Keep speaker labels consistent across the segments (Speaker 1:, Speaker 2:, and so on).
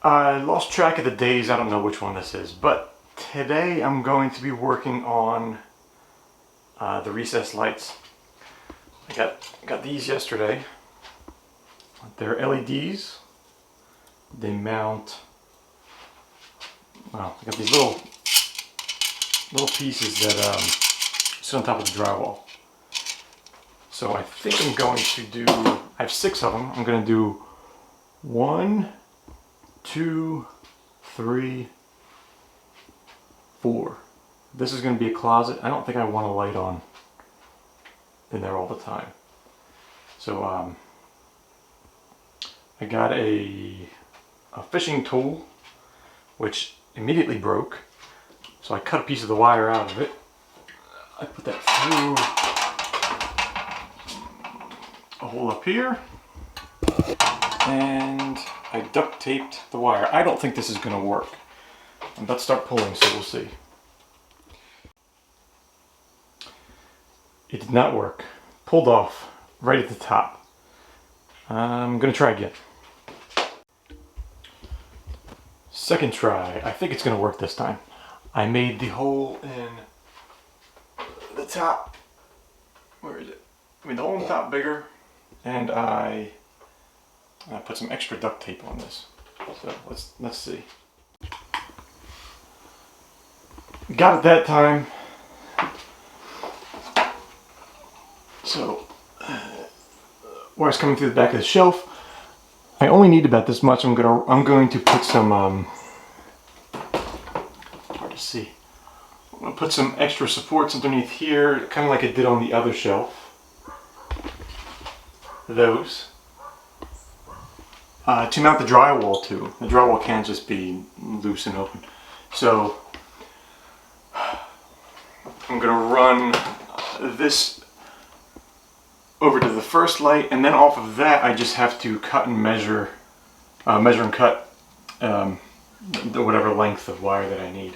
Speaker 1: I lost track of the days, I don't know which one this is, but today I'm going to be working on the recessed lights. I got these yesterday. They're LEDs. They mount, well, I got these little pieces that sit on top of the drywall. So I think I'm going to do, I have 6 of them. I'm going to do 1, 2, 3, 4. This is going to be a closet. I don't think I want a light on in there all the time. So I got a fishing tool, which immediately broke. So I cut a piece of the wire out of it. I put that through a hole up here, and I duct taped the wire. I don't think this is going to work. I'm about to start pulling, so we'll see. It did not work. Pulled off right at the top. I'm going to try again. Second try. I think it's going to work this time. I made the hole in the top. Where is it? I made the hole in the top bigger, and I put some extra duct tape on this. So let's see. Got it that time. So wire's coming through the back of the shelf. I only need about this much. I'm going to put some hard to see. I'm going to put some extra supports underneath here, kind of like I did on the other shelf. Those. To mount the drywall to. The drywall can't just be loose and open. So I'm going to run this over to the first light, and then off of that I just have to cut and measure and cut whatever length of wire that I need.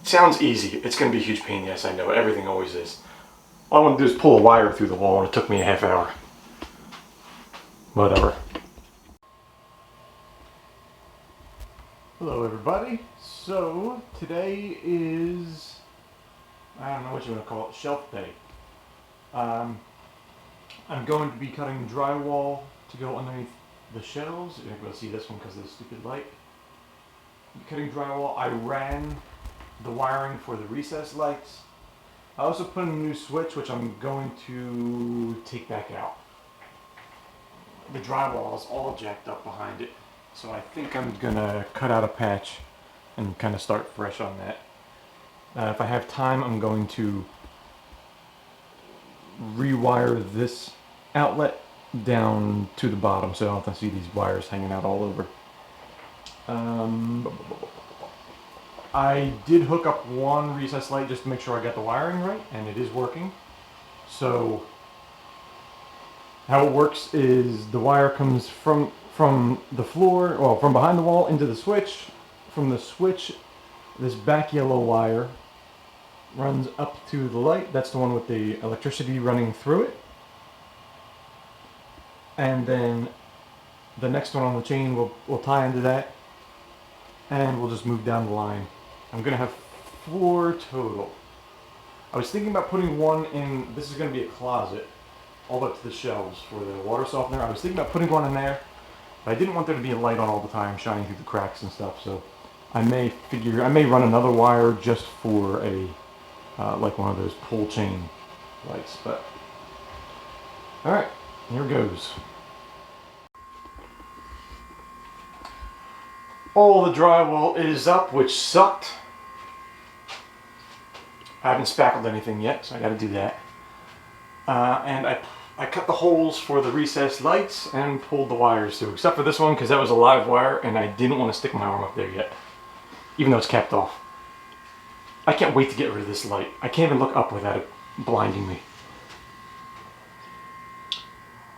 Speaker 1: It sounds easy. It's going to be a huge pain in the ass, I know. Everything always is. All I want to do is pull a wire through the wall, and it took me a half hour. Whatever. Hello everybody. So today is, I don't know what you want to call it, shelf day. I'm going to be cutting drywall to go underneath the shelves. You're not going to see this one because of the stupid light. I'm cutting drywall. I ran the wiring for the recessed lights. I also put in a new switch, which I'm going to take back out. The drywall is all jacked up behind it, so I think I'm going to cut out a patch and kind of start fresh on that. If I have time, I'm going to rewire this outlet down to the bottom so I don't have to see these wires hanging out all over. I did hook up one recessed light just to make sure I got the wiring right, and it is working. So how it works is the wire comes from the floor, well, from behind the wall into the switch. From the switch, this back yellow wire runs up to the light. That's the one with the electricity running through it. And then the next one on the chain will tie into that, and we'll just move down the line. I'm going to have 4 total. I was thinking about putting one in, this is going to be a closet, all the way up to the shelves for the water softener. I was thinking about putting one in there, but I didn't want there to be a light on all the time shining through the cracks and stuff, so I may run another wire just for a like one of those pull chain lights. But alright, here goes. All the drywall is up, which sucked. I haven't spackled anything yet, so I gotta do that. And I cut the holes for the recessed lights and pulled the wires through, except for this one because that was a live wire and I didn't want to stick my arm up there yet, even though it's capped off. I can't wait to get rid of this light. I can't even look up without it blinding me.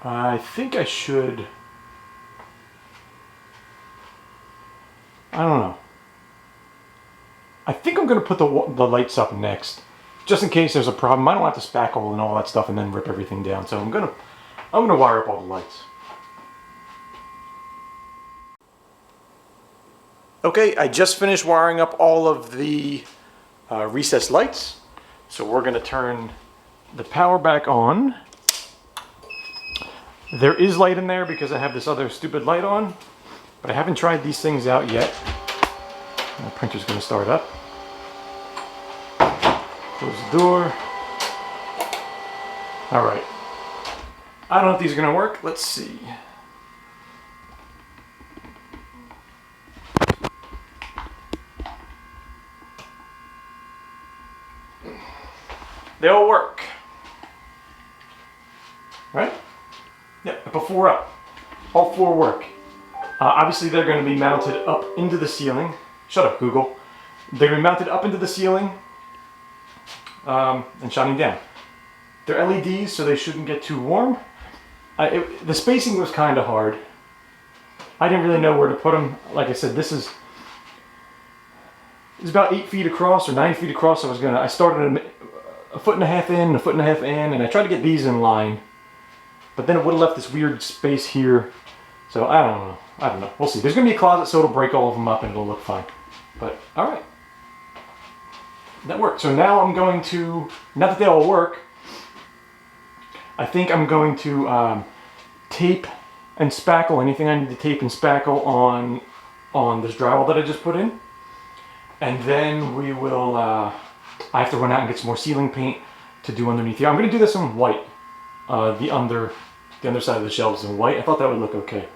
Speaker 1: I think I should, I don't know. I think I'm going to put the lights up next, just in case there's a problem. I don't have to spackle and all that stuff and then rip everything down. So I'm gonna wire up all the lights. Okay, I just finished wiring up all of the recessed lights. So we're gonna turn the power back on. There is light in there because I have this other stupid light on, but I haven't tried these things out yet. My printer's gonna start up. Close the door. All right. I don't know if these are gonna work. Let's see. They all work. Right? Yep, before up. All four work. Obviously they're going to be mounted up into the ceiling. Shut up, Google. They're going to be mounted up into the ceiling and shining down. They're LEDs, so they shouldn't get too warm. The spacing was kind of hard. I didn't really know where to put them. Like I said, this is about 8 feet across or 9 feet across. So I started a foot and a half in, a foot and a half in, and I tried to get these in line. But then it would have left this weird space here. So I don't know. We'll see. There's going to be a closet, so it'll break all of them up and it'll look fine. But all right. That worked. So now I'm going to, now that they all work, I think I'm going to tape and spackle anything I need to tape and spackle on this drywall that I just put in. And then we will, I have to run out and get some more ceiling paint to do underneath here. I'm going to do this in white. The underside of the shelves in white. I thought that would look okay.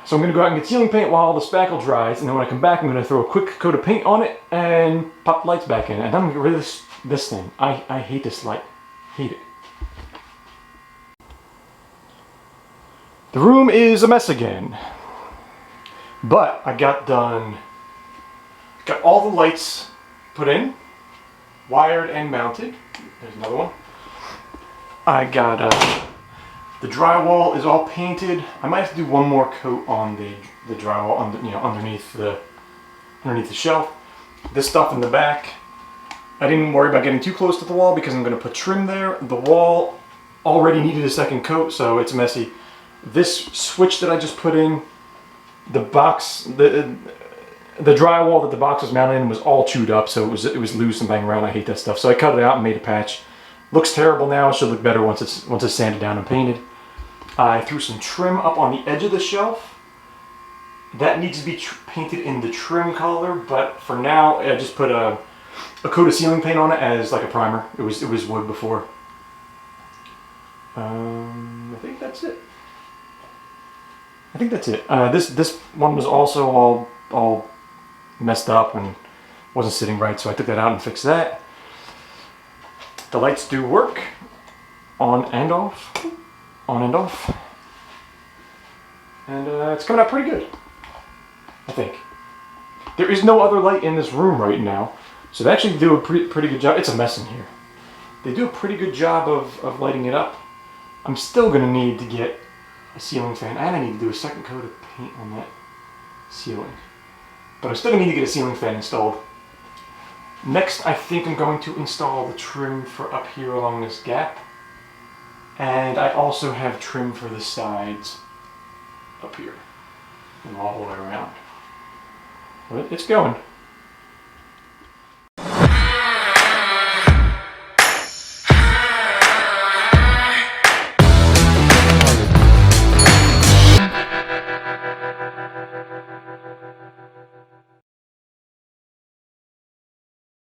Speaker 1: So I'm going to go out and get ceiling paint while the spackle dries, and then when I come back I'm going to throw a quick coat of paint on it and pop the lights back in. And I'm going to get rid of this thing. I hate this light. Hate it. The room is a mess again. But I got all the lights put in, wired and mounted. There's another one. I got the drywall is all painted. I might have to do one more coat on the drywall underneath the shelf. This stuff in the back, I didn't worry about getting too close to the wall because I'm going to put trim there. The wall already needed a second coat, so it's messy. This switch that I just put in, the box, the drywall that the box was mounted in was all chewed up, so it was loose and banging around. I hate that stuff, so I cut it out and made a patch. Looks terrible now. It should look better once it's sanded down and painted. I threw some trim up on the edge of the shelf. That needs to be painted in the trim color, but for now I just put a coat of ceiling paint on it as like a primer. It was wood before. I think that's it. This one was also all messed up and wasn't sitting right, so I took that out and fixed that. The lights do work, on and off, and it's coming out pretty good, I think. There is no other light in this room right now, so they actually do a pretty good job. It's a mess in here. They do a pretty good job of lighting it up. I'm still going to need to get a ceiling fan, and I need to do a second coat of paint on that ceiling. But I'm still going to need to get a ceiling fan installed. Next, I think I'm going to install the trim for up here along this gap. And I also have trim for the sides up here and all the way around. But it's going.